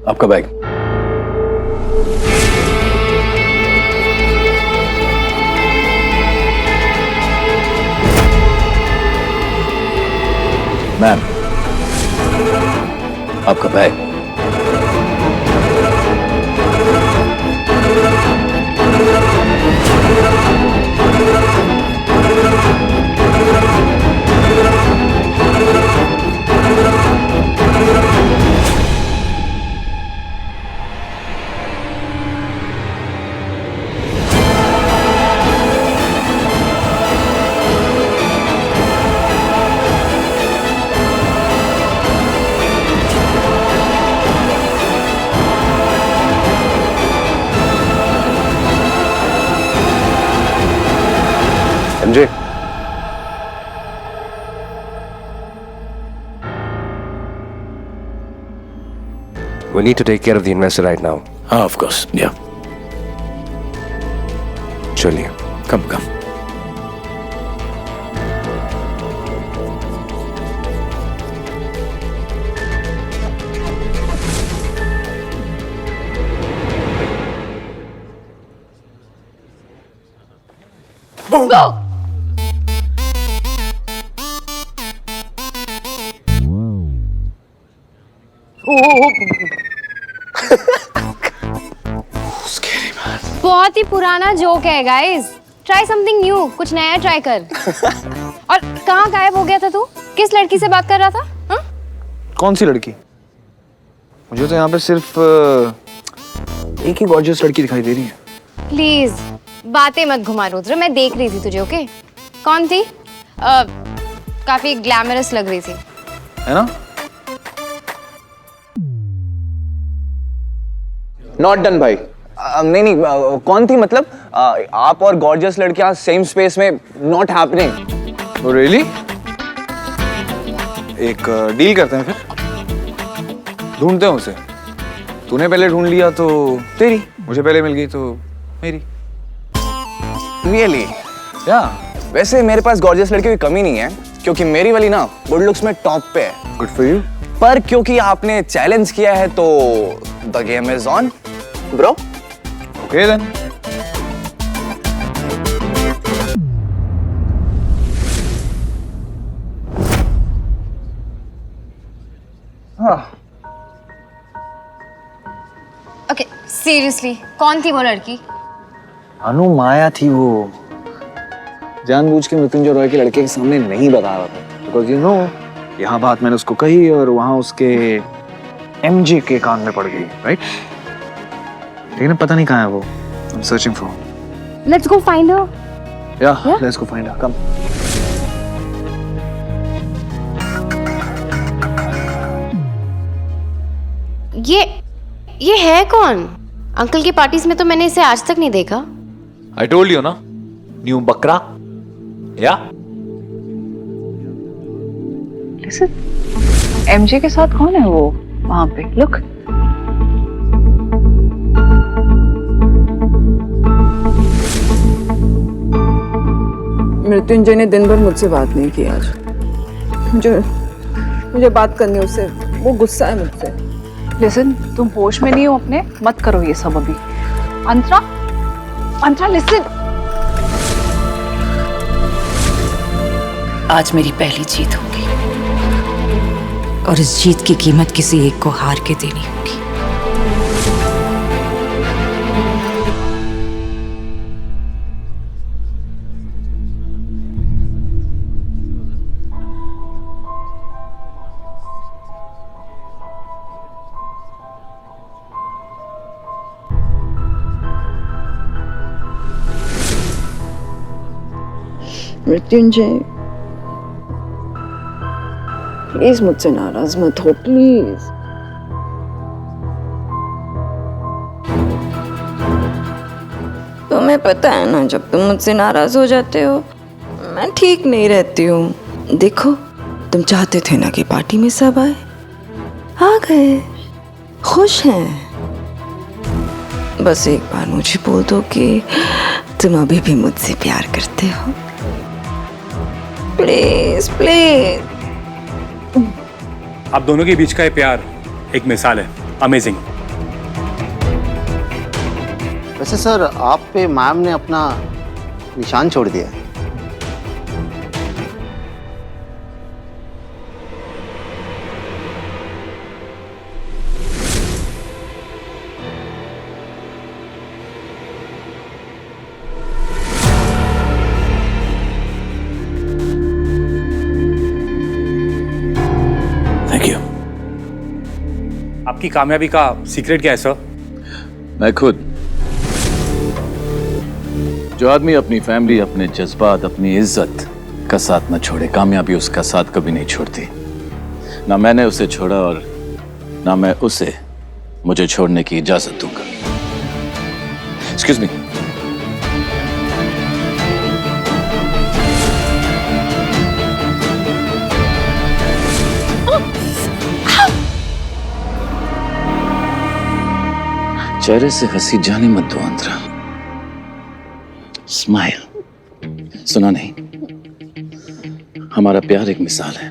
आपका bag. Ma'am, आपका bag. MJ, We need to take care of the investor right now. हाँ of course, या। चलिए। कम कम। Go! बहुत ही पुराना जोक है गाइस। ट्राई समथिंग न्यू, कुछ नया ट्राई कर। और कहाँ गायब हो गया था तू? किस लड़की से बात कर रहा था? हा? कौन सी लड़की? मुझे तो यहाँ पे सिर्फ एक ही गॉर्जियस लड़की दिखाई दे रही है। प्लीज बातें मत घुमा रुद्र, मैं देख रही थी तुझे। ओके, कौन थी? काफी ग्लैमरस लग रही थी, है ना? नॉट डन भाई। नहीं नहीं, कौन थी मतलब? आप और गॉर्जियस लड़कियां सेम स्पेस में, नॉट हैपनिंग। रियली? एक डील करते हैं फिर। ढूंढते हैं उसे। तूने पहले ढूंढ लिया तो तेरी, मुझे पहले मिल गई तो मेरी। रियली? या वैसे मेरे पास गॉर्जियस लड़की की कमी नहीं है, क्योंकि मेरी वाली ना गुड लुक्स में टॉप पे है। Good for you. पर क्योंकि आपने चैलेंज किया है तो the game is on bro. Okay then. Okay seriously कौन थी वो लड़की? अनु माया थी वो। जानबूझ के मृत्युंजय रॉय के लड़के के सामने नहीं बता रहा था, बिकॉज यू नो यहाँ बात मैंने उसको कही और वहां उसके एमजे के कान में पड़ गई, राइट? लेकिन पता नहीं कहाँ है वो। I'm searching for her. Let's go find her. Yeah, let's go find her. Come. ये है कौन? अंकल की पार्टीज में तो मैंने इसे आज तक नहीं देखा। I told you ना, न्यू बकरा। या? Listen, MJ के साथ कौन है वो वहां पे? Look. मृत्युंजय ने दिन भर मुझसे बात नहीं की आज। मुझे बात करनी उससे, वो गुस्सा है मुझसे। Listen, तुम होश में नहीं हो अपने, मत करो ये सब अभी। अंतरा, अंतरा listen. आज मेरी पहली जीत होगी और इस जीत की कीमत किसी एक को हार के देनी होगी। मृत्युंजय प्लीज मुझसे नाराज मत हो, प्लीज। तुम्हें पता है ना, जब तुम मुझसे नाराज हो जाते हो मैं ठीक नहीं रहती हूँ। देखो, तुम चाहते थे ना कि पार्टी में सब आए, आ गए, खुश हैं। बस एक बार मुझे बोल दो कि तुम अभी भी मुझसे प्यार करते हो। Please please. आप दोनों के बीच का ये प्यार एक मिसाल है, अमेजिंग। वैसे सर, आप पे मैम ने अपना निशान छोड़ दिया है। Thank you. आपकी कामयाबी का सीक्रेट क्या है सर? मैं खुद। जो आदमी अपनी फैमिली, अपने जज्बात, अपनी इज्जत का साथ न छोड़े, कामयाबी उसका साथ कभी नहीं छोड़ती। ना मैंने उसे छोड़ा और ना मैं उसे मुझे छोड़ने की इजाजत दूंगा। Excuse me. चेहरे से हंसी जाने मत दो अंतरा। स्माइल। सुना नहीं, हमारा प्यार एक मिसाल है।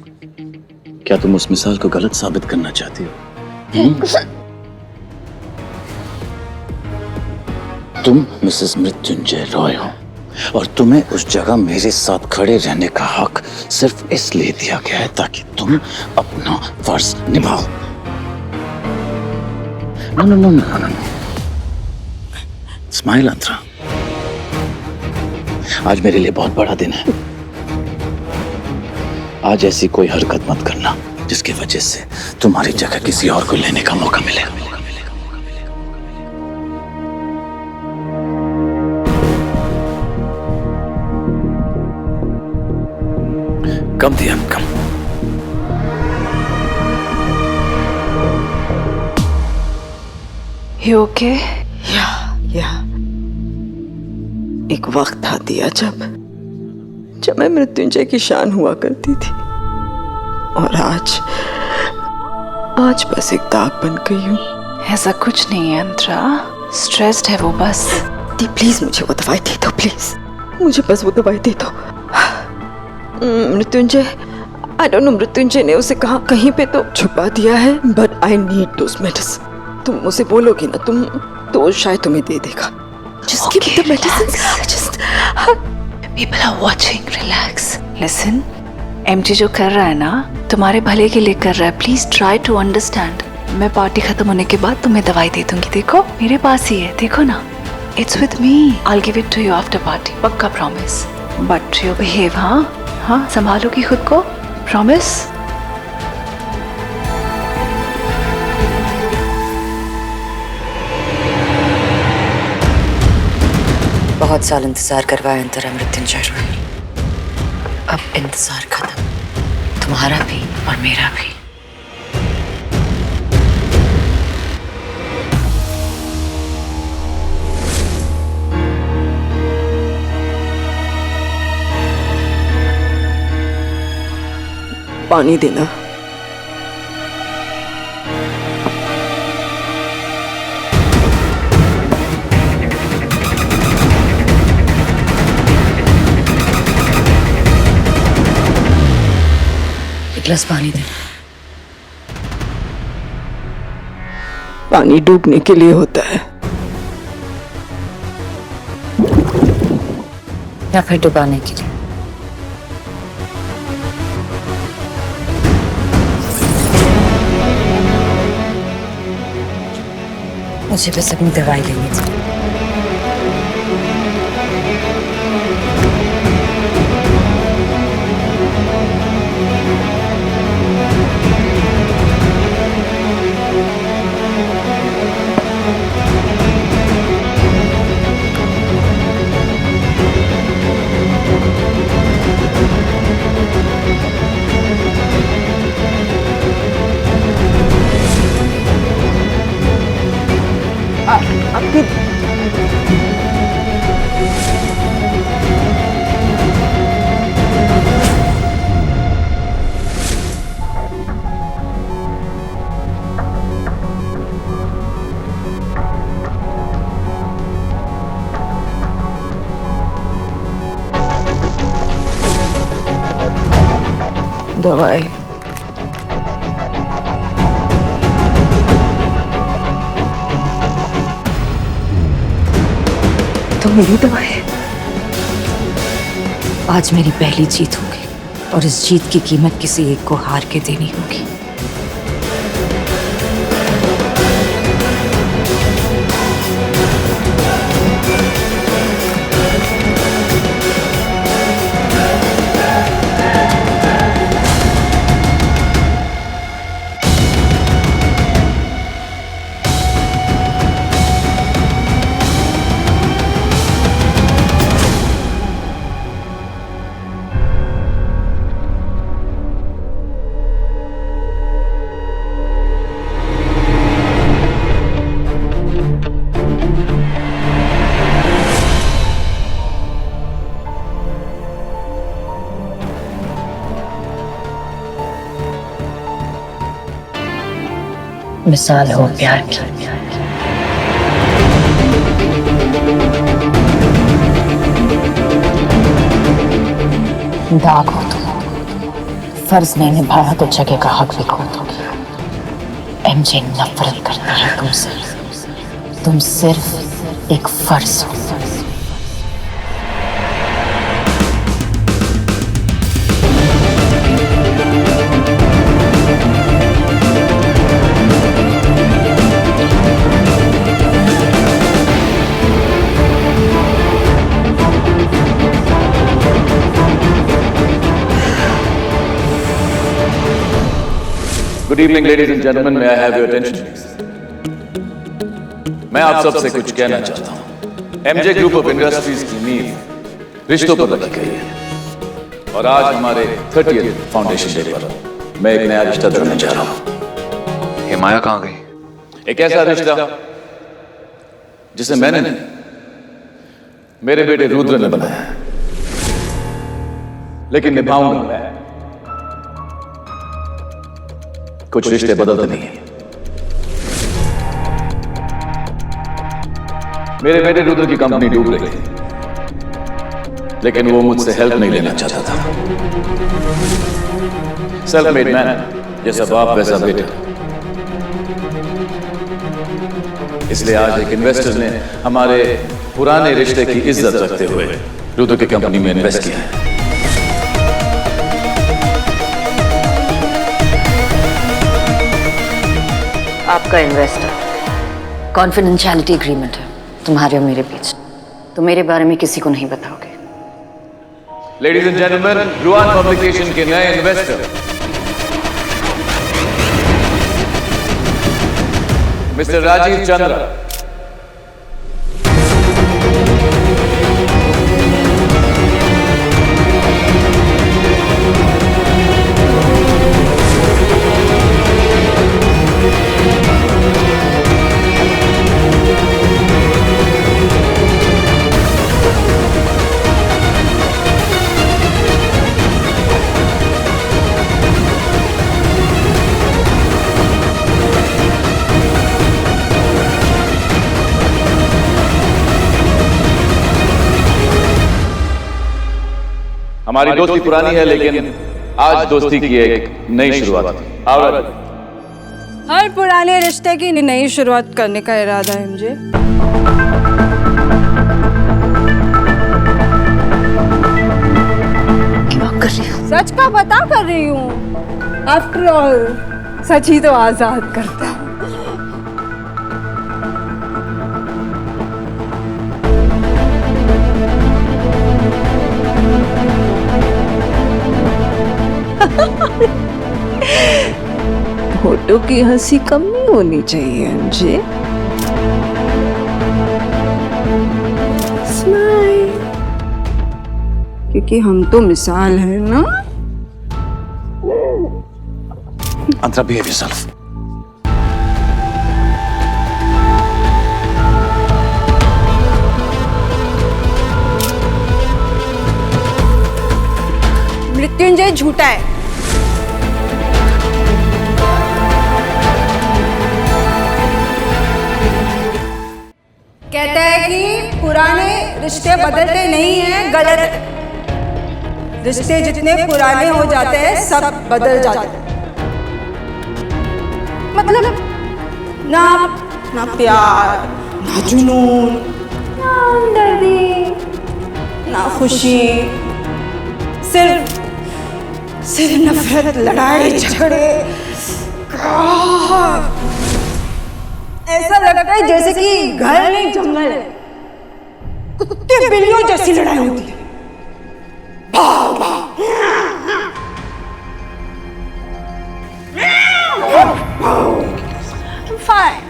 क्या तुम उस मिसाल को गलत साबित करना चाहती हो? तुम मिसेस मृत्युंजय रॉय हो और तुम्हें उस जगह मेरे साथ खड़े रहने का हक सिर्फ इसलिए दिया गया है ताकि तुम अपना फर्ज निभाओ। No no no no no. Smile Antara. आज मेरे लिए बहुत बड़ा दिन है। आज ऐसी कोई हरकत मत करना जिसकी वजह से तुम्हारी जगह किसी और को लेने का मौका मिलेगा। कम दिया, कम। You okay? या एक वक्त था दिया जब मैं मृत्युंजय की शान हुआ करती थी, और आज बस एक दाग बन गई हूँ। ऐसा कुछ नहीं है अंतरा, स्ट्रेस्ड है वो बस। दी प्लीज मुझे वो दवाई दे दो, प्लीज मुझे बस वो दवाई दे दो। Mrityunjay, I don't know Mrityunjay ने उसे कहीं पे तो छुपा दिया है, but I need those medicine. तुम उसे बोलोगी ना, तुम तो शायद तुम्हें दे देगा। Just give me the medicines. Just People are watching. Relax. Listen, MJ जो कर रहा है ना, तुम्हारे भले के लिए कर रहा है. Please try to understand. मैं पार्टी खत्म होने के बाद तुम्हें दवाई दे दूंगी. देखो मेरे पास ही है, देखो ना. It's with me. I'll give it to you after party. पक्का promise. But you behave, हाँ, संभालोगी खुद को. Promise. बहुत साल इंतजार करवाया अंतरा मृत्युंजय रॉय। अब इंतजार खत्म, तुम्हारा भी और मेरा भी। पानी देना। गिलास पानी दे। पानी डूबने के लिए होता है या फिर डुबाने के लिए। मुझे बस अपनी दवाई लेनी थी। दवाई। तो मेरी दवाई है। आज मेरी पहली जीत होगी और इस जीत की कीमत किसी एक को हार के देनी होगी। मिसाल हो प्यार की। दाग हो तुम, फर्ज नहीं निभाया तो जगह का हक भी खो दोगे। एमजे नफरत करता है तुमसे, तुम सिर्फ एक फर्ज हो। Good evening, ladies and gentlemen. May I have your attention, please? मैं आप सबसे कुछ कहना चाहता हूँ। एमजे ग्रुप ऑफ इंडस्ट्रीज की नींव रिश्तों पर लगी गई है और आज हमारे 30th फाउंडेशन डे पर मैं एक नया रिश्ता जोड़ने जा रहा हूँ। हिमाया कहाँ गई? एक ऐसा रिश्ता जिसे मैंने नहीं, मेरे बेटे रुद्र ने बनाया है, लेकिन निभाऊंगा मैं। कुछ रिश्ते बदलते नहीं हैं। मेरे बेटे रुद्र की कंपनी डूब रही थी, लेकिन वो मुझसे हेल्प नहीं लेना चाहता था। सेल्फ मेड मैन, जैसा बाप वैसा बेटा। इसलिए आज एक इन्वेस्टर ने हमारे पुराने रिश्ते की इज्जत रखते हुए रुद्र की कंपनी में इन्वेस्ट किया है। आपका इन्वेस्टर, कॉन्फिडेंशियलिटी एग्रीमेंट है तुम्हारे और मेरे बीच। तो मेरे बारे में किसी को नहीं बताओगे। Ladies and gentleman, Ruan publication के नए इन्वेस्टर मिस्टर राजीव चंद्रा। हमारी दोस्ती पुरानी है, लेकिन आज दोस्ती की एक नई शुरुआत है। हर पुराने रिश्ते की नई शुरुआत करने का इरादा है मुझे। सच का पता कर रही हूँ। आफ्टर ऑल सच ही तो आजाद करता है। होठों की हंसी कम नहीं होनी चाहिए मुझे। स्माइल, क्योंकि हम तो मिसाल है ना। अंतरा, behave yourself. मृत्युंजय झूठा है। कहता है कि पुराने रिश्ते बदलते नहीं हैं, गलत है। रिश्ते जितने पुराने हो जाते हैं सब बदल जाते हैं। मतलब ना ना प्यार, ना जुनून, ना हमदर्दी, ना खुशी, सिर्फ नफरत, लड़ाई झगड़े। ऐसा लगता है जैसे कि घर नहीं जंगल है, कुत्ते बिल्लियों जैसी लड़ाई होती है। भाग भाग। I'm fine.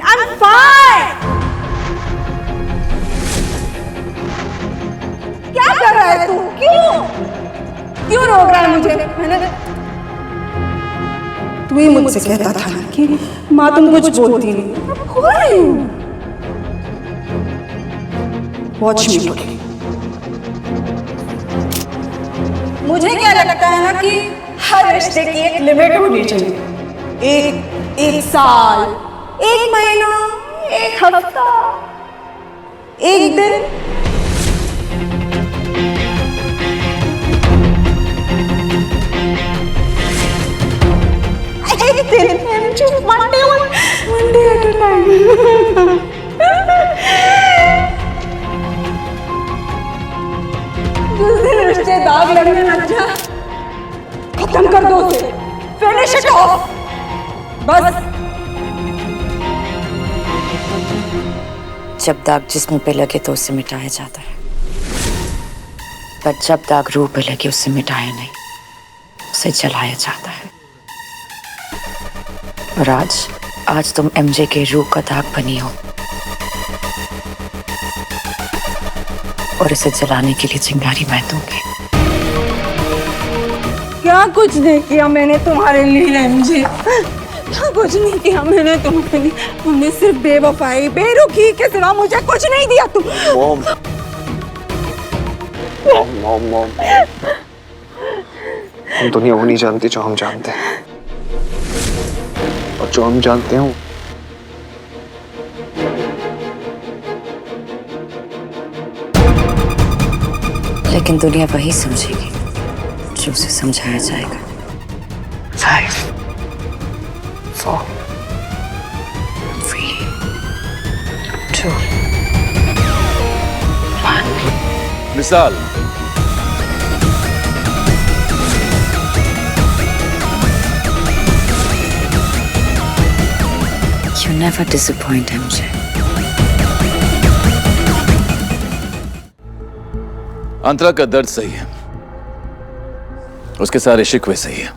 I'm fine. क्या कर रहा है तू? क्यों रोक रहा है मुझे? मैंने तू ही मुझसे कहता था ना कि माँ तुम कुछ बोलती नहीं। वॉच मी। मुझे क्या लगता है ना कि हर रिश्ते की एक लिमिट होनी चाहिए। एक साल, एक महीना, एक हफ्ता, एक दिन। एक दिन just one day at a time. जिस दिन रिश्ते दाग लगने लग जाए खत्म कर दो उसे, फिनिश इट ऑफ। बस जब दाग जिस्म पे लगे तो उसे मिटाया जाता है, पर जब दाग रूह पे लगे उसे मिटाया नहीं, उसे जलाया जाता है। और आज तुम एमजे के रूह का दाग बनी हो और इसे जलाने के लिए चिंगारी मैं दूंगी। क्या कुछ नहीं किया मैंने तुम्हारे लिए एमजे, क्या कुछ नहीं किया मैंने तुम्हारे लिए। तुमने सिर्फ बेवफाई, बेरुखी के सिवा मुझे कुछ नहीं दिया। तुम मॉम हम दुनिया वो नहीं जानती जो हम जानते हैं, और जो हम जानते हैं लेकिन दुनिया वही समझेगी जो उसे समझाया जाएगा। 5, 4, 3, 2, 1। मिसाल You never disappoint MJ. अंतरा का दर्द सही है, उसके सारे शिकवे सही है।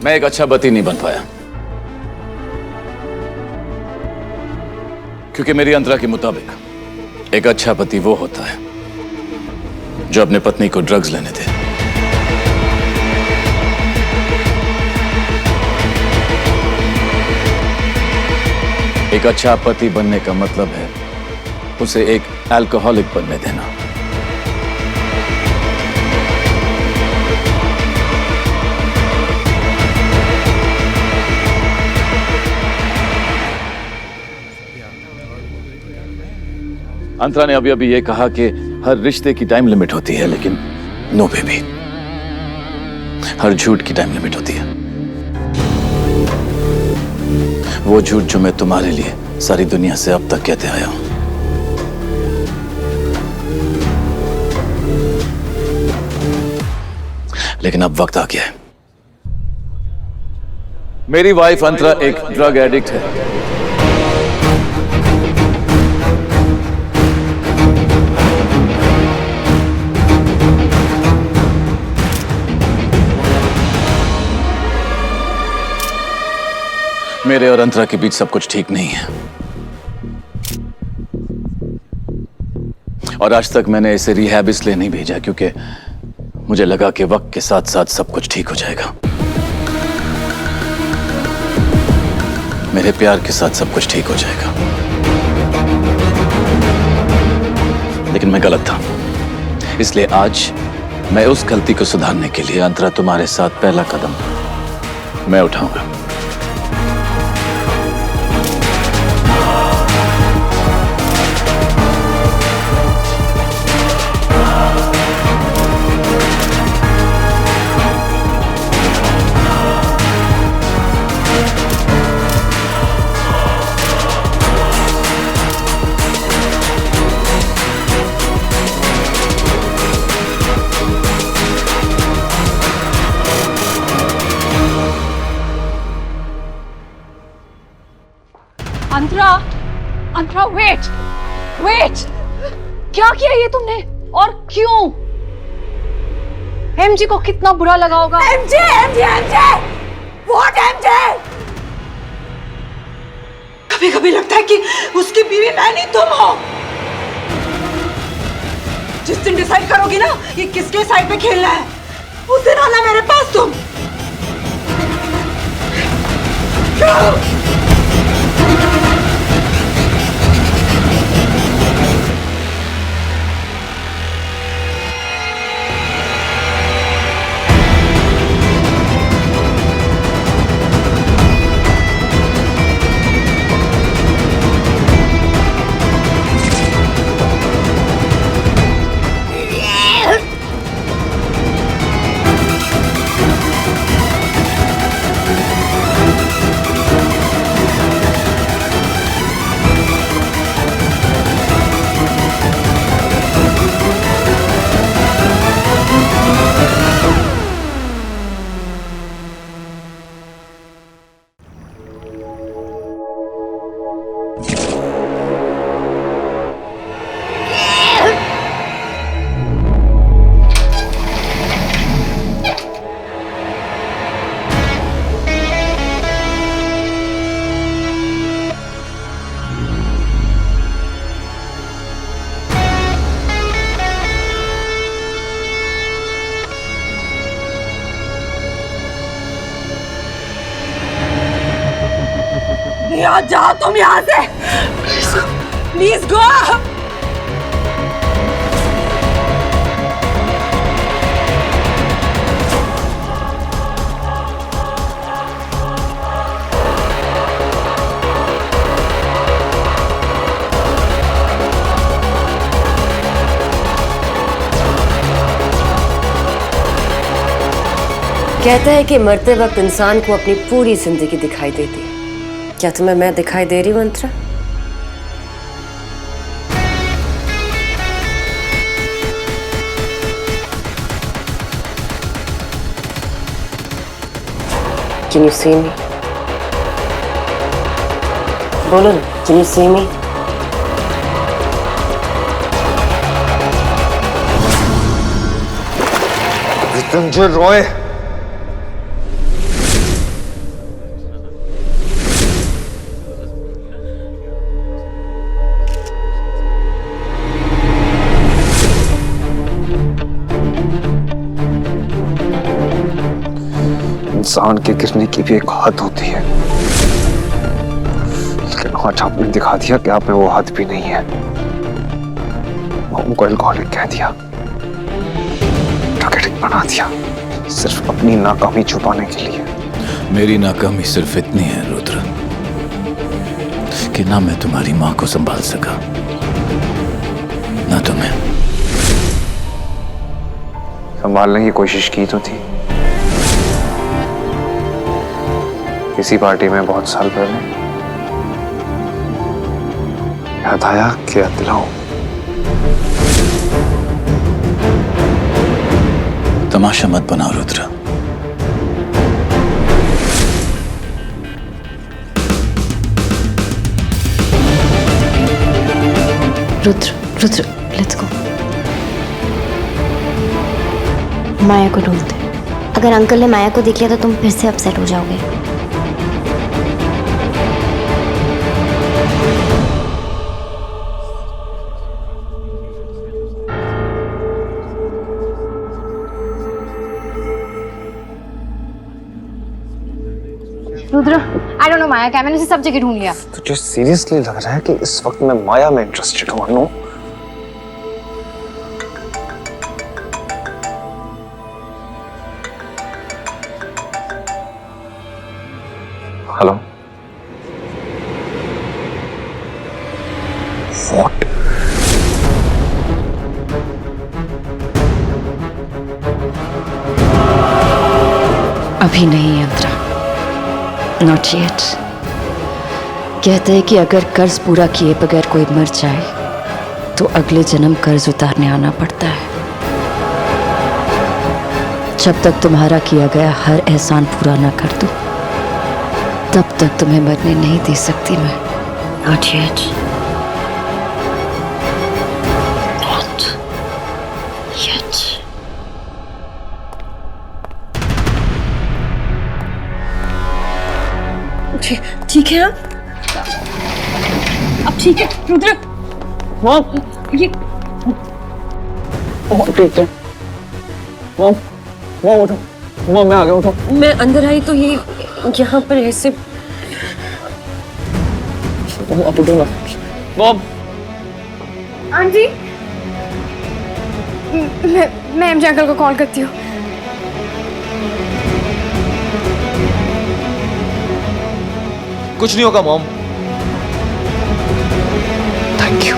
मैं एक अच्छा पति नहीं बन पाया क्योंकि मेरी अंतरा के मुताबिक एक अच्छा पति वो होता है जो अपने पत्नी को ड्रग्स लेने दे। एक अच्छा पति बनने का मतलब है उसे एक अल्कोहलिक बनने देना। अंतरा ने अभी अभी ये कहा कि हर रिश्ते की टाइम लिमिट होती है, लेकिन नो बेबी, हर झूठ की टाइम लिमिट होती है। वो झूठ जो मैं तुम्हारे लिए सारी दुनिया से अब तक कहते आया हूं। लेकिन अब वक्त आ गया है। मेरी वाइफ अंतरा एक ड्रग एडिक्ट है। मेरे और अंतरा के बीच सब कुछ ठीक नहीं है, और आज तक मैंने इसे रिहैब इसलिए नहीं भेजा क्योंकि मुझे लगा कि वक्त के साथ साथ सब कुछ ठीक हो जाएगा। मेरे प्यार के साथ सब कुछ ठीक हो जाएगा। लेकिन मैं गलत था, इसलिए आज मैं उस गलती को सुधारने के लिए अंतरा तुम्हारे साथ पहला कदम मैं उठाऊंगा। अंतरा, अंतरा वेट, वेट, क्या किया ये तुमने और क्यों? एमजी को कितना बुरा लगा होगा। MJ, MJ, MJ, what MJ? कभी कभी लगता है कि उसकी बीवी मैं नहीं तुम हो। जिस दिन डिसाइड करोगी ना कि किसके साइड पे खेलना है, उस दिन आना मेरे पास तुम। यहाँ जाओ तुम यहाँ से, प्लीज गो। कहते हैं कि मरते वक्त इंसान को अपनी पूरी जिंदगी दिखाई देती है। क्या तुम्हें मैं दिखाई दे रही हूँ अंतरा? Can you see me? बोलो ना, can you see me? Mrityunjay Roy, इंसान के गिरने की भी एक हद होती है, लेकिन आज आपने दिखा दिया कि आप में वो हद भी नहीं है। उनको एल्कोहलिक कह दिया, ड्रग बना दिया, सिर्फ अपनी नाकामी छुपाने के लिए। मेरी नाकामी सिर्फ इतनी है रुद्र कि ना मैं तुम्हारी मां को संभाल सका, ना तुम्हें। संभालने की कोशिश की तो थी किसी पार्टी में बहुत साल पहले, याद आया कि याद दिलाऊं? तमाशा मत बनाओ रुद्र। Rudra, Rudra, let's go. माया को ढूंढते। अगर अंकल ने माया को देख लिया तो तुम फिर से अपसेट हो जाओगे। रुद्र, आई डोंट नो माया क्या, मैंने उसे सब जगह ढूंढ लिया। तुझे सीरियसली लग रहा है कि इस वक्त मैं माया में इंटरेस्टेड हूँ? अनु, हेलो, व्हाट? अभी नहीं अंतरा, नॉट येट। कहते हैं कि अगर कर्ज पूरा किए बगैर कोई मर जाए तो अगले जन्म कर्ज उतारने आना पड़ता है। जब तक तुम्हारा किया गया हर एहसान पूरा ना कर दूं, तब तक तुम्हें मरने नहीं दे सकती मैं। Not yet. Not yet. ठीक है अब ठीक है रुद्र। ये ठीक है उठो मैं आ गया उठो। मैं अंदर आई तो ये यहाँ पर ऐसे उठो ना मॉम। आंटी मैं एमजे अंकल को कॉल करती हूँ। कुछ नहीं होगा मॉम। Thank you.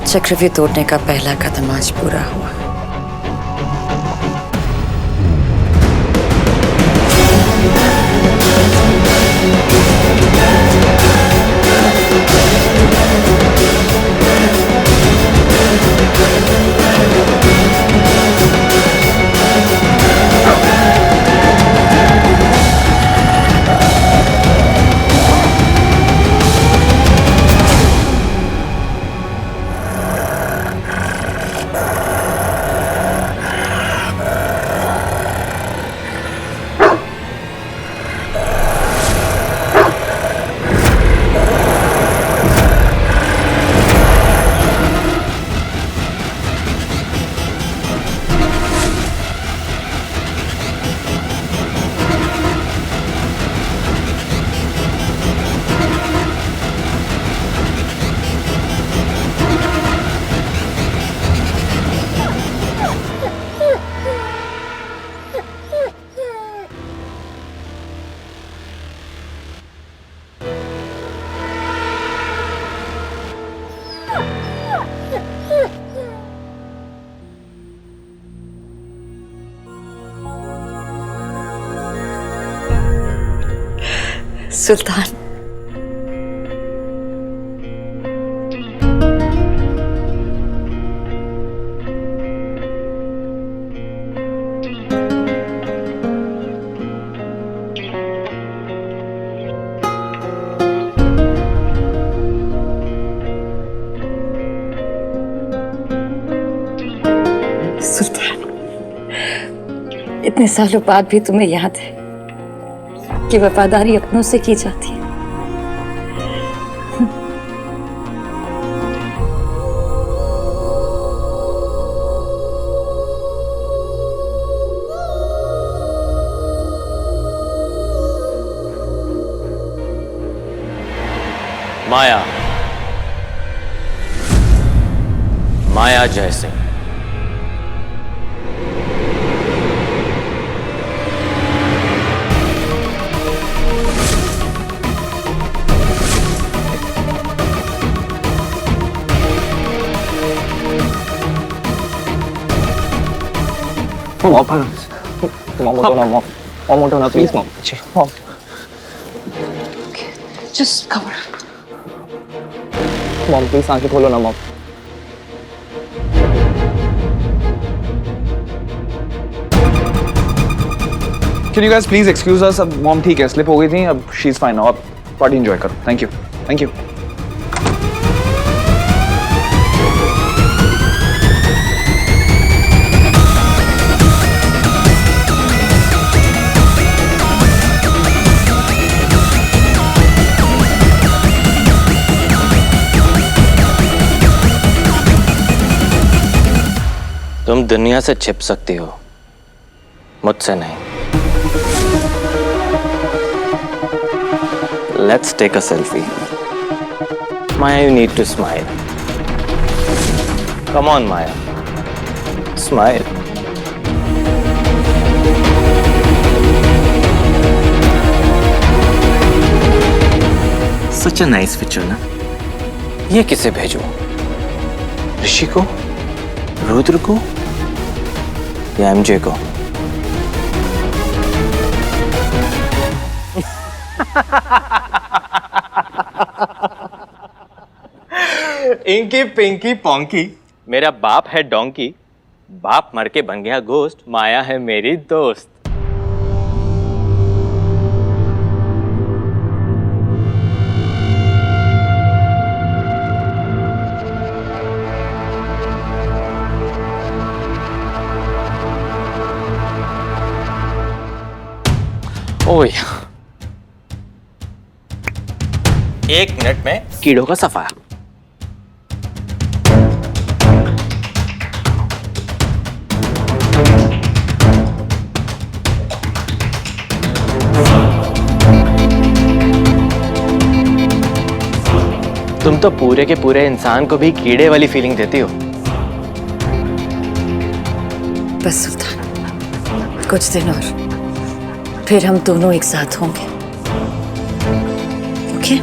चक्रव्यूह तोड़ने का पहला कदम आज पूरा हुआ। सुल्तान, सुल्तान, इतने सालों बाद भी तुम्हें याद है कि वफादारी अपनों से की जाती है। माया, माया जैसे mom please mom. Just cover. Mom please आंखें खोलो ना mom. Can you guys please excuse us? अब मॉम ठीक है, स्लिप हो गई थी, अब शी इज फाइन नाउ। आप पार्टी एंजॉय करो। Thank you, thank you. तुम दुनिया से छिप सकती हो, मुझसे नहीं। Let's take a selfie. Maya, you need to smile. Come on, Maya. Smile. Such a nice picture, ना? ये किसे भेजूं? ऋषि को, रुद्र को, या एमजे को? इंकी पिंकी पोंकी, मेरा बाप है डोंकी, बाप मर के बन गया घोस्ट, माया है मेरी दोस्त। ओए, 1 मिनट में कीड़ों का सफाया। तुम तो पूरे के पूरे इंसान को भी कीड़े वाली फीलिंग देती हो। बस सुल्तान, कुछ दिन और फिर हम दोनों एक साथ होंगे। ओके?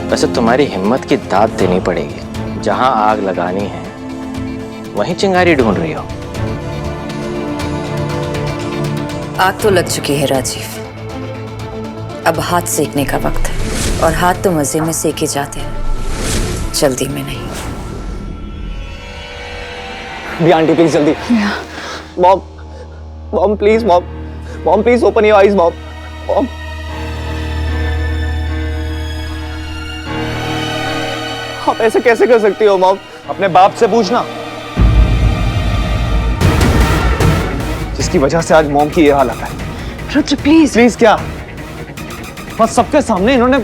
वैसे तुम्हारी हिम्मत की दाद देनी पड़ेगी। जहां आग लगानी है वहीं चिंगारी ढूंढ रही हो। आग तो लग चुकी है राजीव, अब हाथ सेकने का वक्त है, और हाथ तो मजे में सेके जाते हैं, जल्दी में नहीं। भी आंटी प्लीज जल्दी। Mom, mom please, mom, mom please open your eyes, mom, mom. आप ऐसे कैसे कर सकती हो मॉम? अपने बाप से पूछना, जिसकी वजह से आज मॉम की ये हालत है। रुद्र प्लीज। प्लीज क्या? बस सबके सामने इन्होंने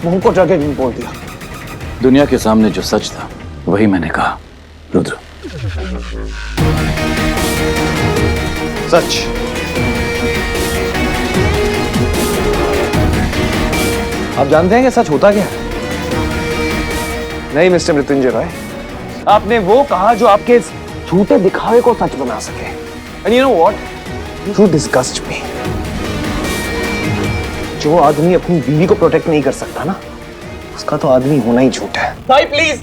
मॉम को ड्रग एडिक्ट बोल दिया। दुनिया के सामने जो सच था वही मैंने कहा, रुद्र। सच। आप जानते हैं कि सच होता क्या है? नहीं मिस्टर मृत्युंजय रॉय, आपने वो कहा जो आपके इस झूठे दिखावे को सच बना सके। And you know what? You disgust me. जो आदमी अपनी बीवी को प्रोटेक्ट नहीं कर सकता ना, उसका तो आदमी होना ही झूठ है। भाई प्लीज,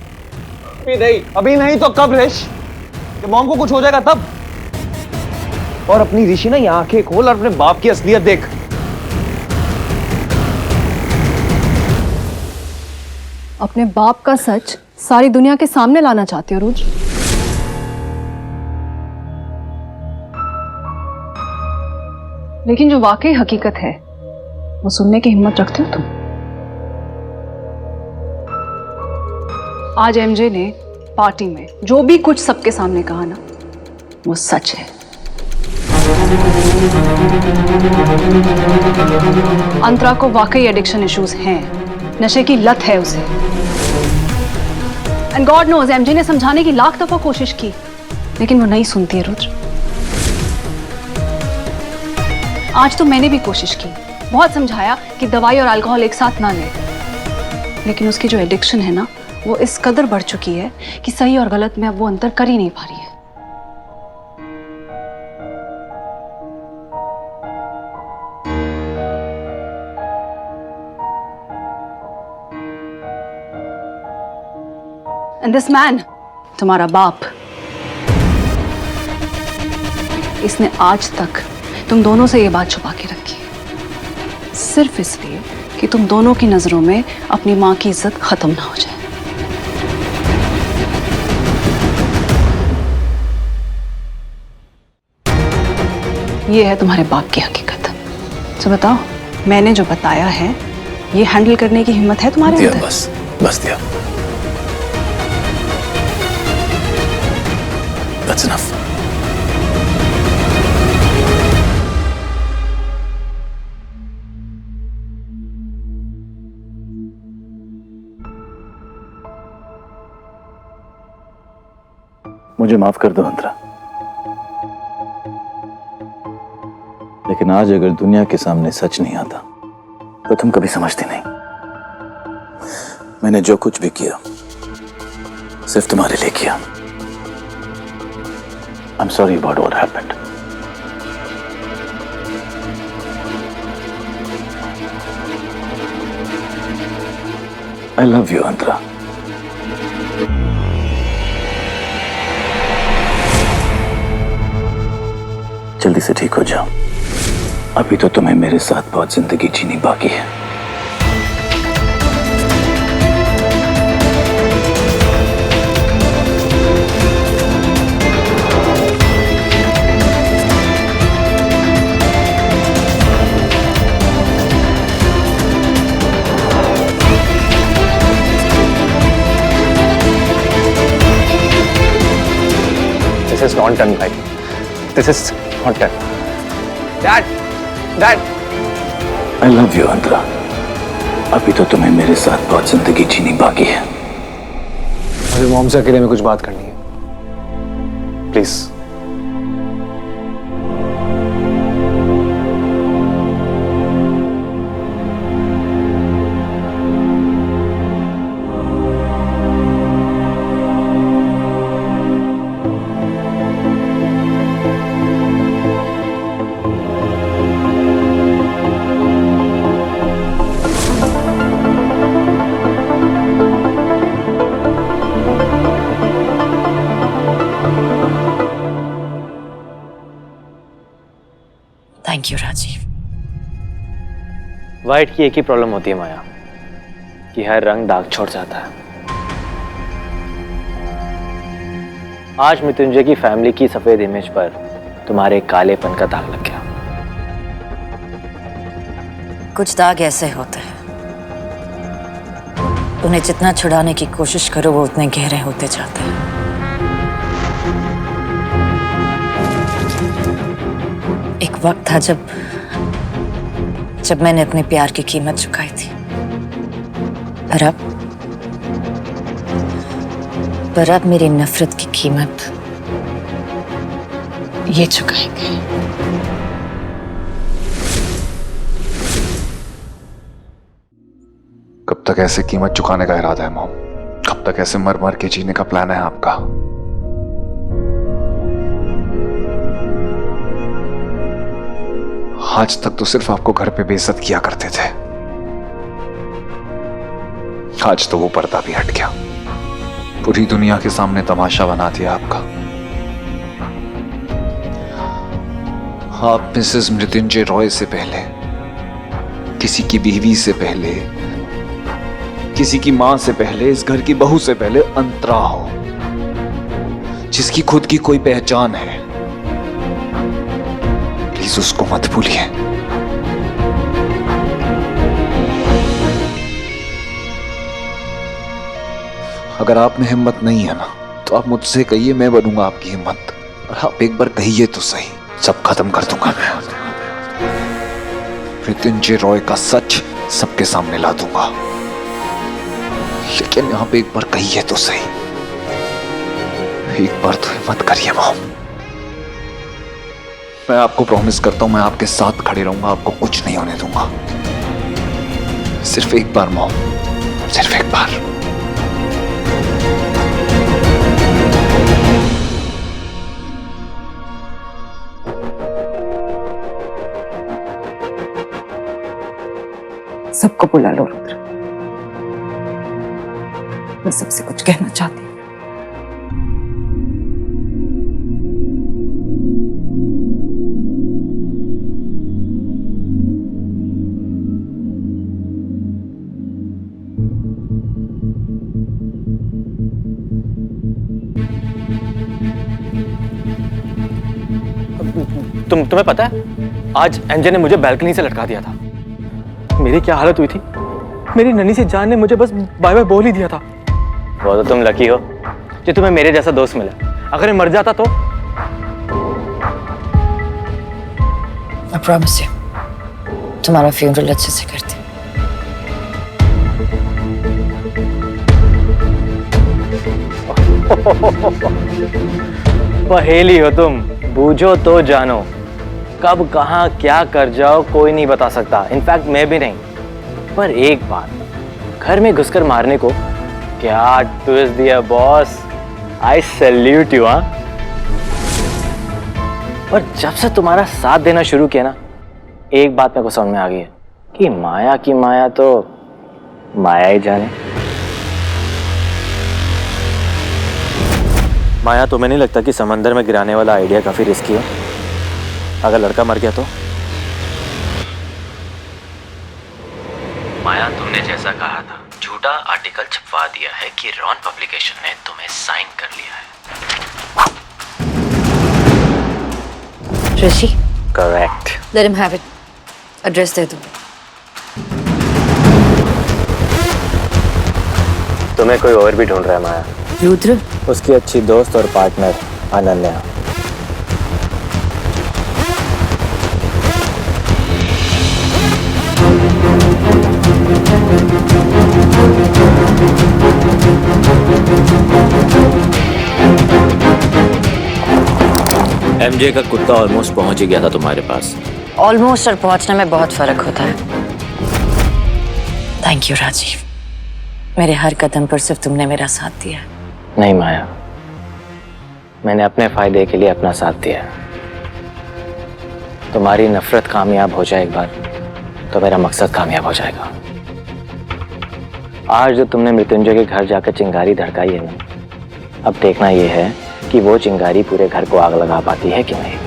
अभी नहीं। अभी नहीं तो कब ऋष? जब मॉम को कुछ हो जाएगा तब। और अपनी ऋषि ना, ये आंखें खोल और अपने बाप की असलियत देख। अपने बाप का सच सारी दुनिया के सामने लाना चाहते हो रुद्र? लेकिन जो वाकई हकीकत है वो सुनने की हिम्मत रखते हो तुम? आज एमजे ने पार्टी में जो भी कुछ सबके सामने कहा ना, वो सच है। अंतरा को वाकई एडिक्शन इश्यूज हैं, नशे की लत है उसे। एंड गॉड नोज एमजे ने समझाने की लाख दफा कोशिश की, लेकिन वो नहीं सुनती है रुद्र। आज तो मैंने भी कोशिश की, बहुत समझाया कि दवाई और अल्कोहल एक साथ ना ले, लेकिन उसकी जो एडिक्शन है ना, वो इस कदर बढ़ चुकी है कि सही और गलत में अब वो अंतर कर ही नहीं पा रही है। एंड दिस मैन, तुम्हारा बाप, इसने आज तक तुम दोनों से ये बात छुपा के रखी है, सिर्फ इसलिए कि तुम दोनों की नजरों में अपनी मां की इज्जत खत्म ना हो जाए। ये है तुम्हारे बाप की हकीकत। तो बताओ, मैंने जो बताया है ये हैंडल करने की हिम्मत है तुम्हारे दिया? अंदर? बस दिया। That's enough. मुझे माफ कर दो अंतरा, लेकिन आज अगर दुनिया के सामने सच नहीं आता तो तुम कभी समझती नहीं। मैंने जो कुछ भी किया सिर्फ तुम्हारे लिए किया। I'm sorry about what happened. I love you, Andra. जल्दी से ठीक हो जाओ। अभी तो तुम्हें मेरे साथ बहुत जिंदगी जीनी बाकी है। This is not done, भाई। This is not done. Dad, Dad. I love you, Andra. अभी तो तुम्हें मेरे साथ बहुत जिंदगी जीनी बाकी है। मुझे मॉम से अकेले में कुछ बात करनी है, please. Thank you Rajiv. White की एक ही प्रॉब्लम होती है माया, कि हर रंग दाग छोड़ जाता है। आज मृत्युंजय की फैमिली की सफेद इमेज पर तुम्हारे कालेपन का दाग लग गया। कुछ दाग ऐसे होते हैं, उन्हें जितना छुड़ाने की कोशिश करो वो उतने गहरे होते जाते हैं। एक वक्त था जब मैंने अपने प्यार की कीमत चुकाई थी, पर अब मेरी नफरत की कीमत ये चुकाएंगे। कब तक ऐसे कीमत चुकाने का इरादा है मॉम? कब तक ऐसे मर मर के जीने का प्लान है आपका? आज तक तो सिर्फ आपको घर पे बेइज्जत किया करते थे, आज तो वो पर्दा भी हट गया। पूरी दुनिया के सामने तमाशा बना दिया आपका। आप मिसेस मृत्युंजय रॉय से पहले, किसी की बीवी से पहले, किसी की मां से पहले, इस घर की बहू से पहले अंतरा हो, जिसकी खुद की कोई पहचान है। प्लीज उसको मत भूलिए। अगर आप में हिम्मत नहीं है ना, तो आप मुझसे कहिए, मैं बनूंगा आपकी हिम्मत। और आप एक बार कहिए तो सही, सब खत्म कर दूंगा मैं। मृत्युंजय रॉय का सच सबके सामने ला दूंगा, लेकिन यहां पे एक बार कहिए तो सही, एक बार तो हिम्मत करिए मॉम। मैं आपको प्रॉमिस करता हूं, मैं आपके साथ खड़े रहूंगा, आपको कुछ नहीं होने दूंगा। सिर्फ एक बार मॉम, सिर्फ एक बार। सबको बुला लो रुद्र, मैं सबसे कुछ कहना चाहती हूँ। तुम्हें पता है, आज एमजे ने मुझे बैल्कनी से लटका दिया था। मेरी क्या हालत हुई थी, मेरी नन्ही सी जान ने मुझे बस बाय बाय बोल ही दिया था। वो तो तुम लकी हो जो तुम्हें मेरे जैसा दोस्त मिला, अगर मैं मर जाता तो। I promise you, तुम्हारा फ्यूनरल अच्छे से करते। पहेली हो तुम, बूझो तो जानो। कब कहां क्या कर जाओ कोई नहीं बता सकता, इनफैक्ट मैं भी नहीं। पर एक बात, घर में घुसकर मारने को क्या ट्विस्ट दिया बॉस। I salute you. हाँ, और जब से तुम्हारा साथ देना शुरू किया ना, एक बात मेरे को समझ में आ गई है कि माया की माया तो माया ही जाने। माया, तुम्हें नहीं लगता कि समंदर में गिराने वाला आइडिया काफी रिस्की है? अगर लड़का मर गया तो? माया, तुमने जैसा कहा था, झूठा आर्टिकल छपवा दिया है कि रॉन पब्लिकेशन ने तुम्हें साइन कर लिया है। Rishi, correct. Let him have it. Address दे दो। तुम्हें कोई और भी ढूंढ रहा है माया। रुद्र? उसकी अच्छी दोस्त और पार्टनर अनन्या। एमजे का कुत्ता ऑलमोस्ट पहुंच ही गया था तुम्हारे पास। ऑलमोस्ट और पहुंचने में बहुत फर्क होता है। थैंक यू राजीव, मेरे हर कदम पर सिर्फ तुमने मेरा साथ दिया। नहीं माया, मैंने अपने फायदे के लिए अपना साथ दिया। तुम्हारी नफरत कामयाब हो जाए एक बार तो मेरा मकसद कामयाब हो जाएगा। आज जो तुमने मृत्युंजय के घर जाकर चिंगारी धड़काई है ना, अब देखना यह है कि वो चिंगारी पूरे घर को आग लगा पाती है कि नहीं।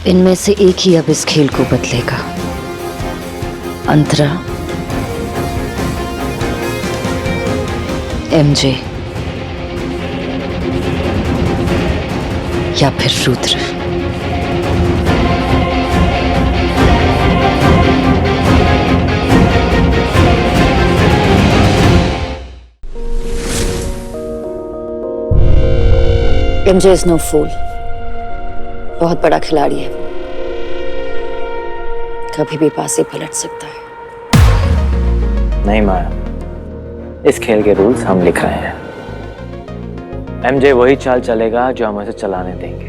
इनमें से एक ही अब इस खेल को बदलेगा, अंतरा, एमजे या फिर रुद्र। एमजे इज नो फूल, बहुत बड़ा खिलाड़ी है वो, कभी भी पासे पलट सकता है। नहीं माया, इस खेल के रूल्स हम लिख रहे हैं। एमजे वही चाल चलेगा जो हम उसे चलाने देंगे।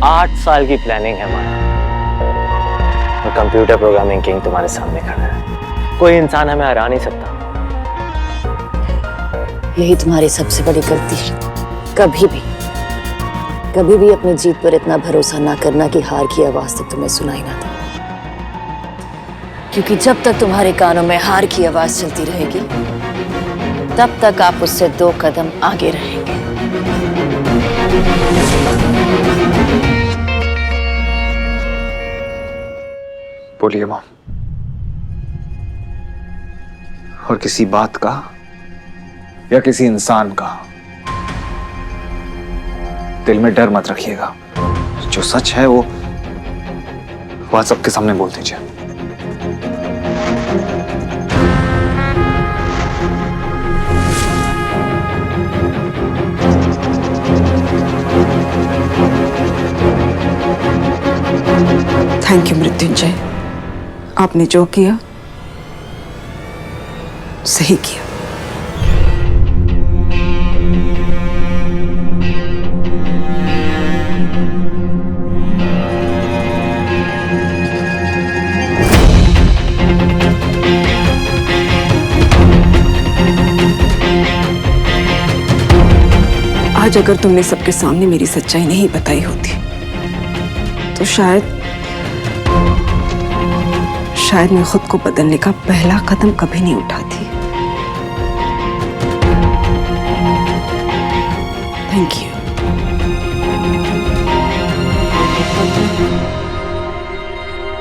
8 साल की प्लानिंग है माया, और कंप्यूटर प्रोग्रामिंग किंग तुम्हारे सामने खड़ा है। कोई इंसान हमें हरा नहीं सकता। यही तुम्हारी सबसे बड़ी गलती है। कभी भी अपनी जीत पर इतना भरोसा ना करना कि हार की आवाज तक तुम्हें सुनाई ना दे, क्योंकि जब तक तुम्हारे कानों में हार की आवाज चलती रहेगी तब तक आप उससे 2 कदम आगे रहेंगे। बोलिए मॉम। और किसी बात का या किसी इंसान का दिल में डर मत रखिएगा। जो सच है वो आज सबके सामने बोल दीजिए। थैंक यू मृत्युंजय, आपने जो किया सही किया। आज अगर तुमने सबके सामने मेरी सच्चाई नहीं बताई होती तो शायद मैं खुद को बदलने का पहला कदम कभी नहीं उठाती। Thank you.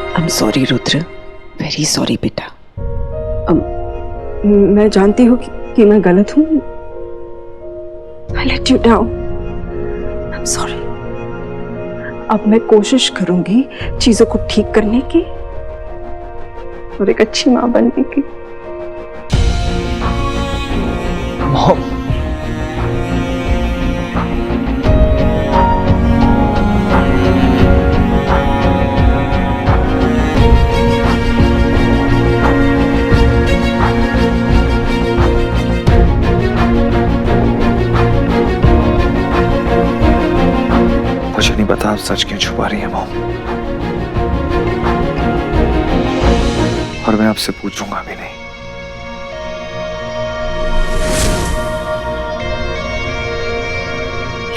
I am sorry Rudra, very sorry बेटा। मैं जानती हूँ कि मैं गलत हूँ। I let you down. I'm sorry. अब मैं कोशिश करूंगी चीजों को ठीक करने की और एक अच्छी माँ बनने की। मॉम, मुझे नहीं पता आप सच क्यों छुपा रही हैं मॉम। मैं आपसे पूछूंगा भी नहीं।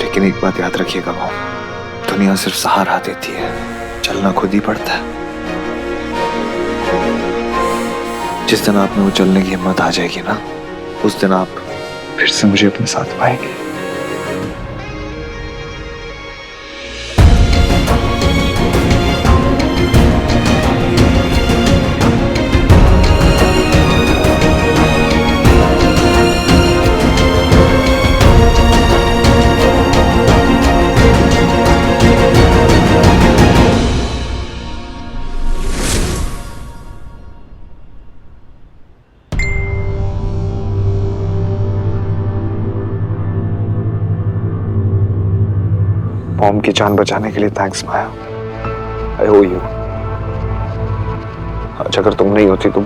लेकिन एक बात याद रखिएगा वो, दुनिया सिर्फ सहारा देती है, चलना खुद ही पड़ता है। जिस दिन आप में वो चलने की हिम्मत आ जाएगी ना, उस दिन आप फिर से मुझे अपने साथ पाएंगे। मॉम की जान बचाने के लिए thanks Maya. I O you. आज अगर तुम नहीं होती, तुम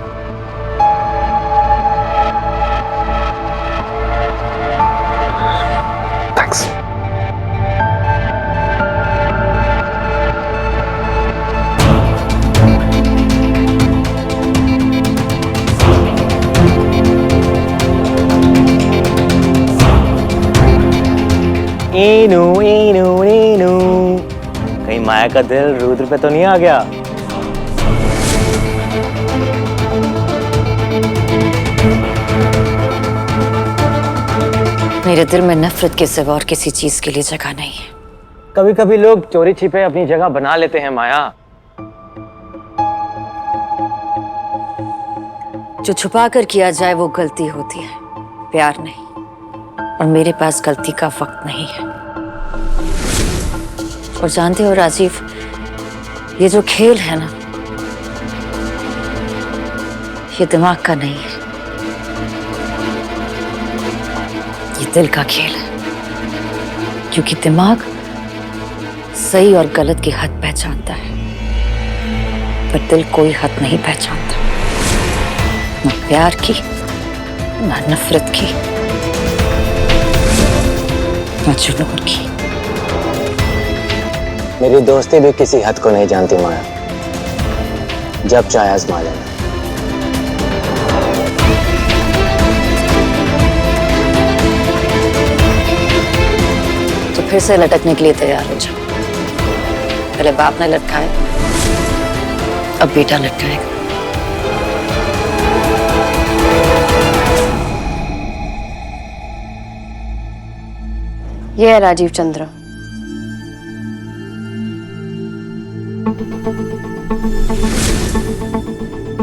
थैंक्स। इनू इनू इनू, कहीं माया का दिल रुद्र पे तो नहीं आ गया? मेरे दिल में नफरत के सिवा और किसी चीज के लिए जगह नहीं है। कभी कभी लोग चोरी छिपे अपनी जगह बना लेते हैं माया। जो छुपा कर किया जाए वो गलती होती है, प्यार नहीं। और मेरे पास गलती का वक्त नहीं है। और जानते हो राजीव, ये जो खेल है ना, ये दिमाग का नहीं है, ये दिल का खेल है। क्योंकि दिमाग सही और गलत की हद पहचानता है, पर दिल कोई हद नहीं पहचानता, ना प्यार की ना नफरत की ना जुनून की। मेरी दोस्ती भी किसी हद को नहीं जानती माया, जब चाहे आजमा लेना। तो फिर से लटकने के लिए तैयार हो जाओ। पहले बाप ने लटकाया, अब बेटा लटकाएगा। ये है राजीव चंद्र।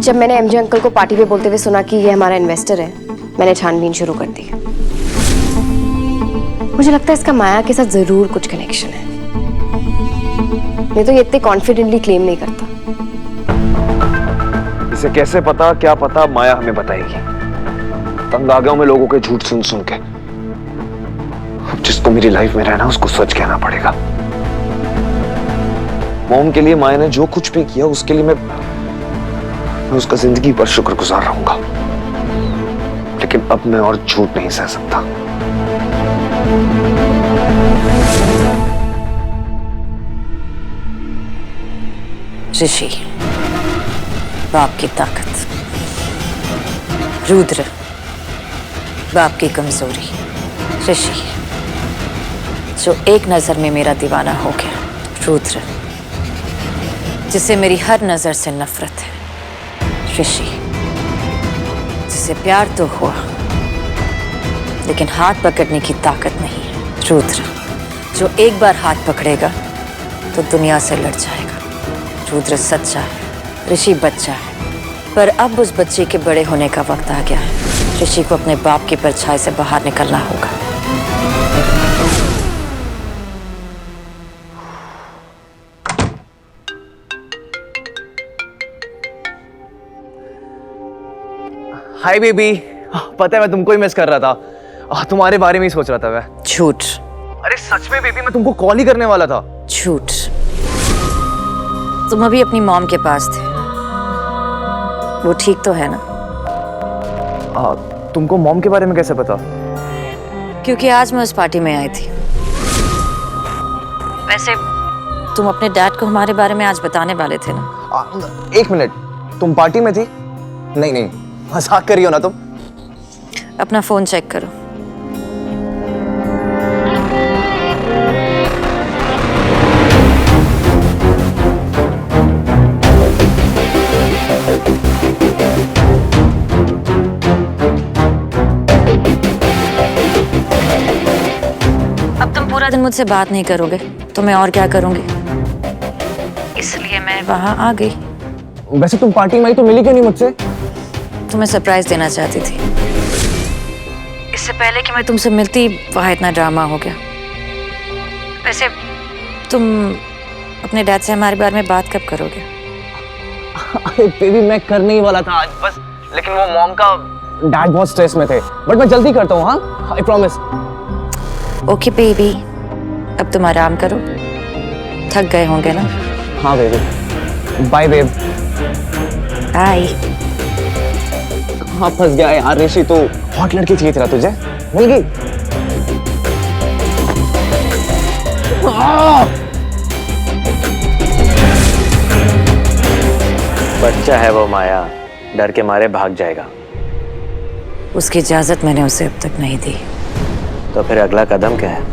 जब मैंने एमजे अंकल को पार्टी पे बोलते हुए सुना कि ये हमारा इन्वेस्टर है, मैंने छानबीन शुरू कर दी। मुझे लगता है इसका माया के साथ जरूर कुछ कनेक्शन है, नहीं तो ये इतने कॉन्फिडेंटली क्लेम नहीं करता। इसे कैसे पता, क्या पता, माया हमें बताएगी। तंग आ गया हूं मैं लोगों के झूठ सुन सुन के। अब जिसको मेरी लाइफ में रहना उसको सच कहना पड़ेगा। मॉम के लिए माया ने जो कुछ भी किया उसके लिए मैं उसका जिंदगी भर शुक्रगुजार रहूंगा। लेकिन अब मैं और झूठ नहीं सह सकता। ऋषि, बाप की ताकत, रुद्र, बाप की कमजोरी। ऋषि, जो एक नजर में मेरा दीवाना हो गया। रुद्र, जिसे मेरी हर नजर से नफरत है। ऋषि, जिसे प्यार तो हुआ लेकिन हाथ पकड़ने की ताकत नहीं है। रुद्र, जो एक बार हाथ पकड़ेगा तो दुनिया से लड़ जाएगा। रुद्र सच्चा है, ऋषि बच्चा है, पर अब उस बच्चे के बड़े होने का वक्त आ गया है। ऋषि को अपने बाप की परछाई से बाहर निकलना होगा। हाय बेबी, पता है मैं तुमको ही मिस कर रहा था। तुम्हारे बारे में ही सोच रहा था मैं। झूठ। अरे सच में बेबी, मैं तुमको कॉल ही करने वाला था। झूठ। तुम अभी अपनी मॉम के पास थे, वो ठीक तो है ना? तुमको मॉम के बारे में कैसे पता? क्योंकि आज मैं उस पार्टी में आई थी। वैसे तुम अपने डैड को हमारे बारे में आज बताने वाले थे ना? एक मिनट, तुम पार्टी में थी? नहीं नहीं, मजाक कर रही हो ना तुम? अपना फोन चेक करो। अब तुम पूरा दिन मुझसे बात नहीं करोगे तो मैं और क्या करूंगी, इसलिए मैं वहां आ गई। वैसे तुम पार्टी में आई तो मिली क्यों नहीं मुझसे? तुम्हें सरप्राइज देना चाहती थी। इससे पहले कि मैं तुमसे मिलती वहाँ इतना ड्रामा हो गया। वैसे तुम अपने डैड से हमारे बारे में बात कब करोगे? अरे बेबी, मैं करने ही वाला था आज बस, लेकिन वो मॉम का डैड बहुत स्ट्रेस में थे, बट मैं जल्दी करता हूँ। हाँ, आई प्रॉमिस। ओके बेबी, अब तुम आराम करो, थक गए होंगे ना? हाँ बेबी, बाय बेब। बाय। कहाँ फंस गया यार ऋषि, तो हॉट लड़की चाहिए थी ना तुझे, मिल गई। बच्चा है वो माया, डर के मारे भाग जाएगा। उसकी इजाजत मैंने उसे अब तक नहीं दी। तो फिर अगला कदम क्या है?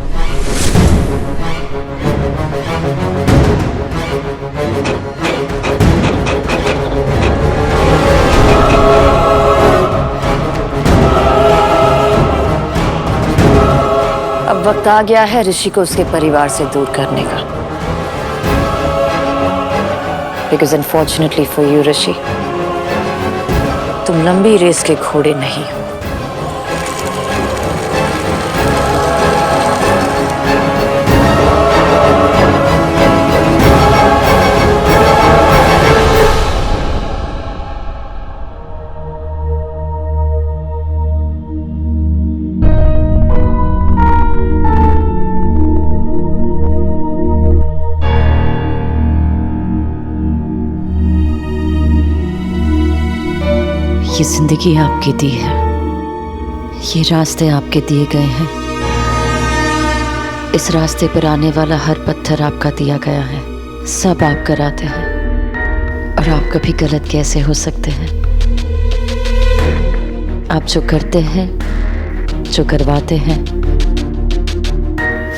अब वक्त आ गया है ऋषि को उसके परिवार से दूर करने का। Because unfortunately for you, ऋषि, तुम लंबी रेस के घोड़े नहीं हो। ये जिंदगी आपकी दी है, ये रास्ते आपके दिए गए हैं। इस रास्ते पर आने वाला हर पत्थर आपका दिया गया है। सब आप कराते हैं और आप कभी गलत कैसे हो सकते हैं? आप जो करते हैं, जो करवाते हैं,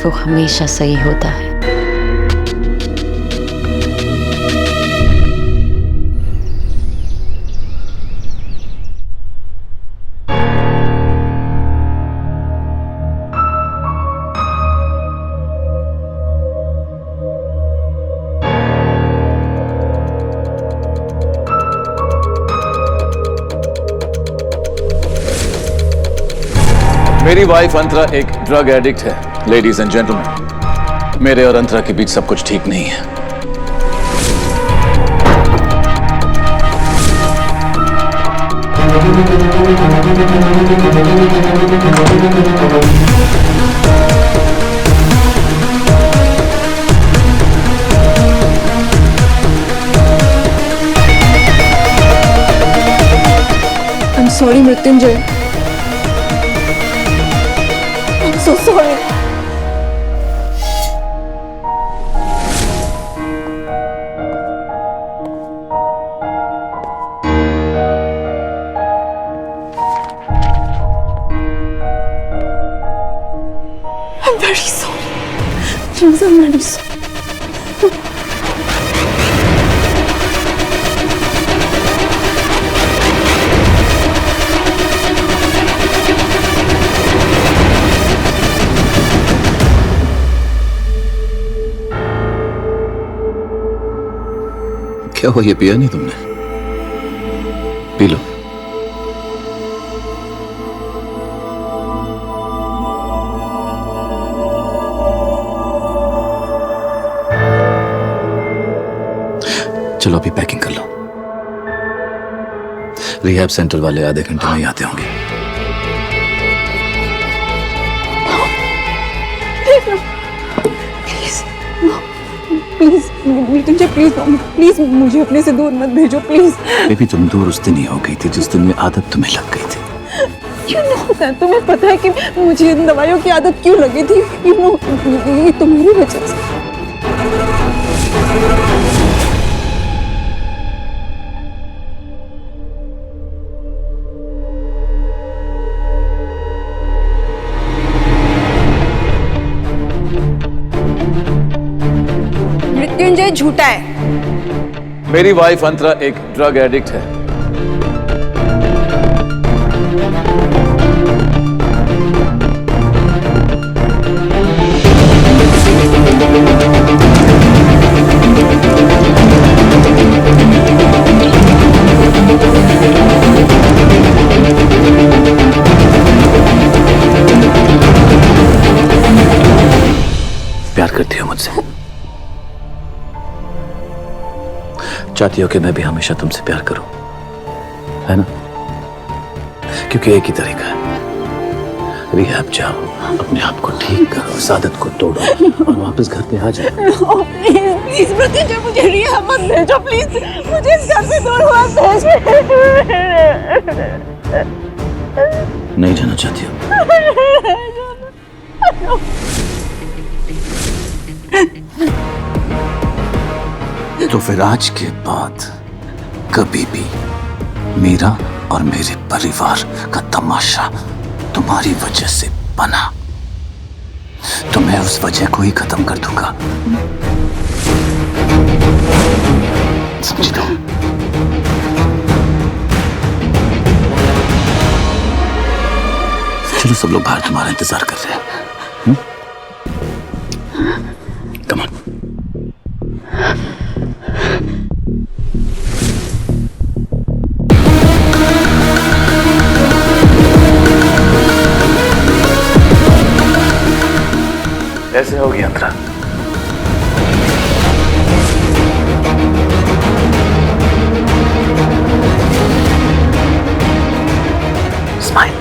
वो हमेशा सही होता है। मेरी वाइफ अंतरा एक ड्रग एडिक्ट है। लेडीज एंड जेंटलमैन, मेरे और अंतरा के बीच सब कुछ ठीक नहीं है। I'm sorry, Mrityunjay. I'm so sorry. I'm very sorry. Please, I'm very sorry. क्या हुआ, ये पिया नहीं तुमने? P low. चलो अभी पैकिंग कर लो। रिहैब सेंटर वाले आधे घंटे में ही आते होंगे। प्लीज मृत्युंजय, प्लीज मुझे अपने से दूर मत भेजो, प्लीज। बेबी, तुम दूर उस दिन ही हो गई थी जिस दिन में आदत तुम्हें लग गई थी। You know that, तुम्हें पता है कि मुझे इन दवाइयों की आदत क्यों लगी थी? You know, ये तुम्हारी वजह से। झूठा है। मेरी वाइफ अंतरा एक ड्रग एडिक्ट है। प्यार करती हो मुझसे? चाहती हो कि मैं भी हमेशा तुमसे प्यार करूं, है ना? क्योंकि एक ही तरीका है, रिहैब जाओ, अपने आप को ठीक करो, उस आदत को तोड़ो और वापस घर पे आ जाओ। प्लीज प्लीज मृत्युंजय, मुझे रिहैब मत भेजो प्लीज, मुझे इस घर से दूर मत भेजो। नहीं जाना चाहती हो? तो फिर आज के बाद कभी भी मेरा और मेरे परिवार का तमाशा तुम्हारी वजह से बना तो मैं उस वजह को ही खत्म कर दूंगा, समझी तो? चलो सब लोग बाहर तुम्हारा इंतजार कर रहे हैं। Come on. कैसे होगी अंतरा? स्माइल,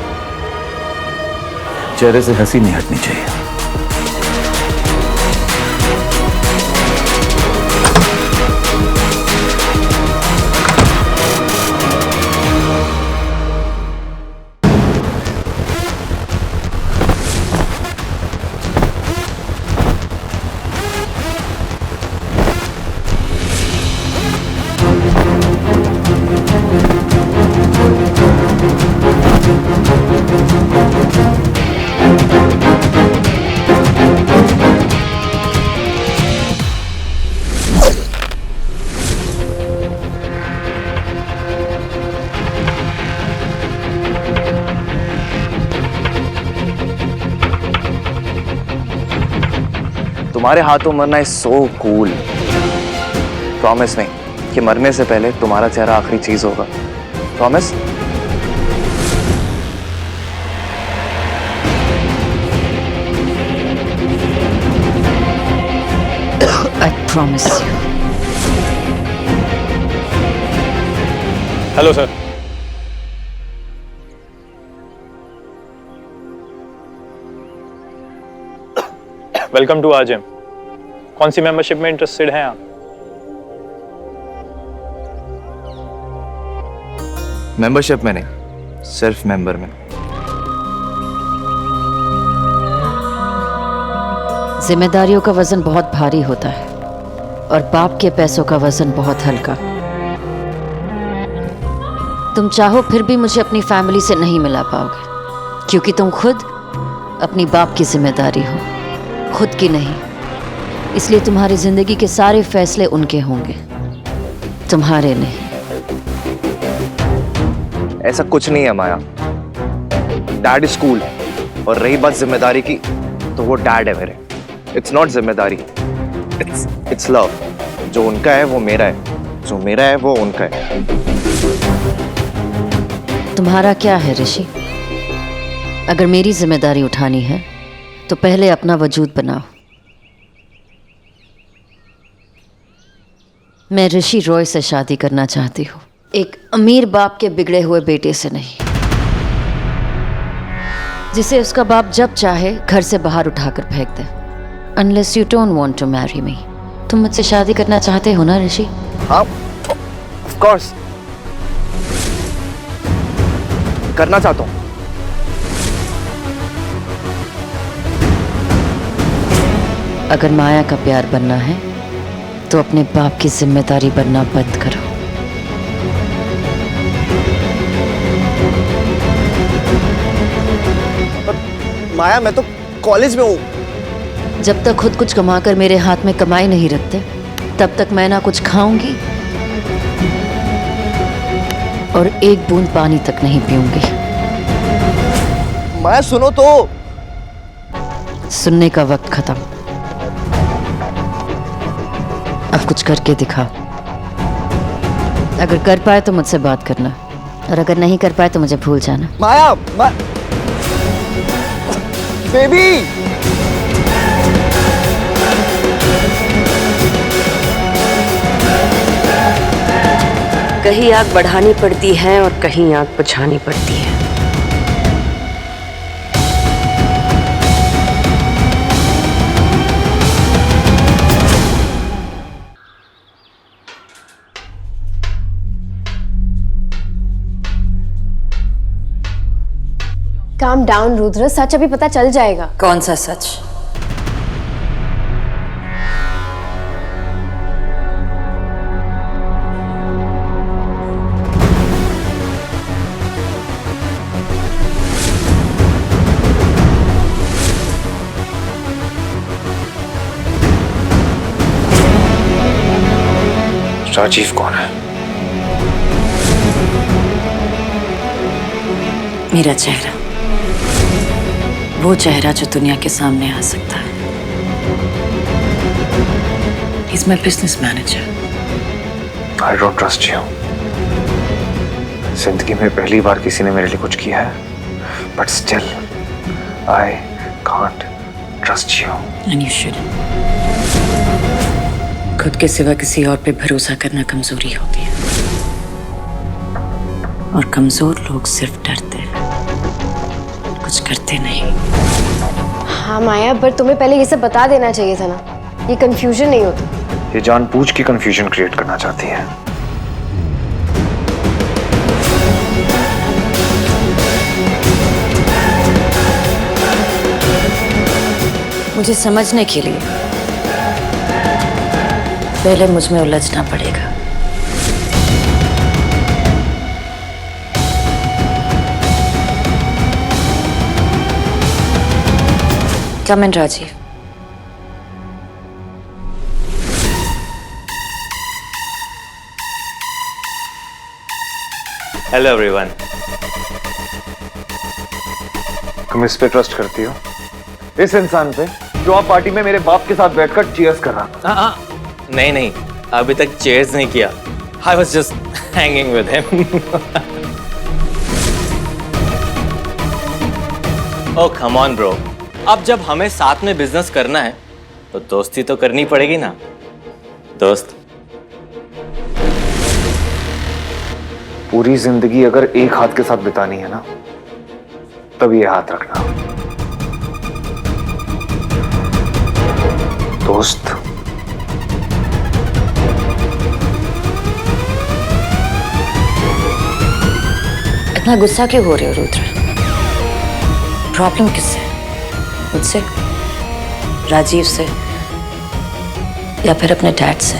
चेहरे से हंसी नहीं हटनी चाहिए। तुम्हारे हाथों मरना is so cool. Promise me कि मरने से पहले तुम्हारा चेहरा आखिरी चीज होगा। Promise? I promise you. Hello sir. Welcome to Azim. कौन सी मेंबरशिप में इंटरेस्टेड हैं आप? मेंबरशिप में नहीं, सिर्फ मेंबर में। जिम्मेदारियों का वजन बहुत भारी होता है और बाप के पैसों का वजन बहुत हल्का। तुम चाहो फिर भी मुझे अपनी फैमिली से नहीं मिला पाओगे क्योंकि तुम खुद अपनी बाप की जिम्मेदारी हो, खुद की नहीं। इसलिए तुम्हारी जिंदगी के सारे फैसले उनके होंगे, तुम्हारे नहीं। ऐसा कुछ नहीं है माया। डैड इज कूल और रही बात जिम्मेदारी की तो वो डैड है मेरे। इट्स नॉट जिम्मेदारी, इट्स लव। जो उनका है वो मेरा है, जो मेरा है वो उनका है। तुम्हारा क्या है ऋषि? अगर मेरी जिम्मेदारी उठानी है तो पहले अपना वजूद बनाओ। मैं ऋषि रॉय से शादी करना चाहती हूँ, एक अमीर बाप के बिगड़े हुए बेटे से नहीं, जिसे उसका बाप जब चाहे घर से बाहर उठाकर फेंक दे। Unless you don't want to marry me. तुम मुझसे शादी करना चाहते हो ना ऋषि? हाँ, ऑफ कोर्स करना चाहता हूँ। अगर माया का प्यार बनना है तो अपने बाप की जिम्मेदारी बनना बंद करो। माया, मैं तो कॉलेज में हूँ। जब तक खुद कुछ कमाकर मेरे हाथ में कमाई नहीं रखते तब तक मैं ना कुछ खाऊंगी और एक बूंद पानी तक नहीं पीऊंगी। माया सुनो तो। सुनने का वक्त खत्म। अब कुछ करके दिखा। अगर कर पाए तो मुझसे बात करना, और अगर नहीं कर पाए तो मुझे भूल जाना। माया, बेबी। कहीं आग बढ़ानी पड़ती है और कहीं आग बुझानी पड़ती है। काम डाउन रुद्र, सच अभी पता चल जाएगा। कौन सा सच? राजीव कौन है? मेरा चेहरा, वो चेहरा जो दुनिया के सामने आ सकता है। He's my business manager. I don't trust you. जिंदगी में पहली बार किसी ने मेरे लिए कुछ किया है, but still I can't trust you. And you shouldn't. खुद के सिवा किसी और पे भरोसा करना कमजोरी होती है, और कमजोर लोग सिर्फ डरते हैं, कुछ करते नहीं। हाँ माया, पर तुम्हें पहले ये सब बता देना चाहिए था ना, ये कंफ्यूजन नहीं होता। ये जानबूझ के कंफ्यूजन क्रिएट करना चाहती है। मुझे समझने के लिए पहले मुझ में उलझना पड़ेगा। Come in, Rajiv. Hello everyone. तुम इस पे ट्रस्ट करती हो? इस इंसान पे जो आप पार्टी में मेरे बाप के साथ बैठकर चीयर्स कर रहा था? नहीं, अभी तक चेयर्स नहीं किया। I was just hanging with him. Oh come on bro, अब जब हमें साथ में बिजनेस करना है तो दोस्ती तो करनी पड़ेगी ना दोस्त। पूरी जिंदगी अगर एक हाथ के साथ बितानी है ना, तब ये हाथ रखना दोस्त। इतना गुस्सा क्यों हो रहे हो रुद्र? प्रॉब्लम किससे? मुझसे, राजीव से, या फिर अपने डैड से?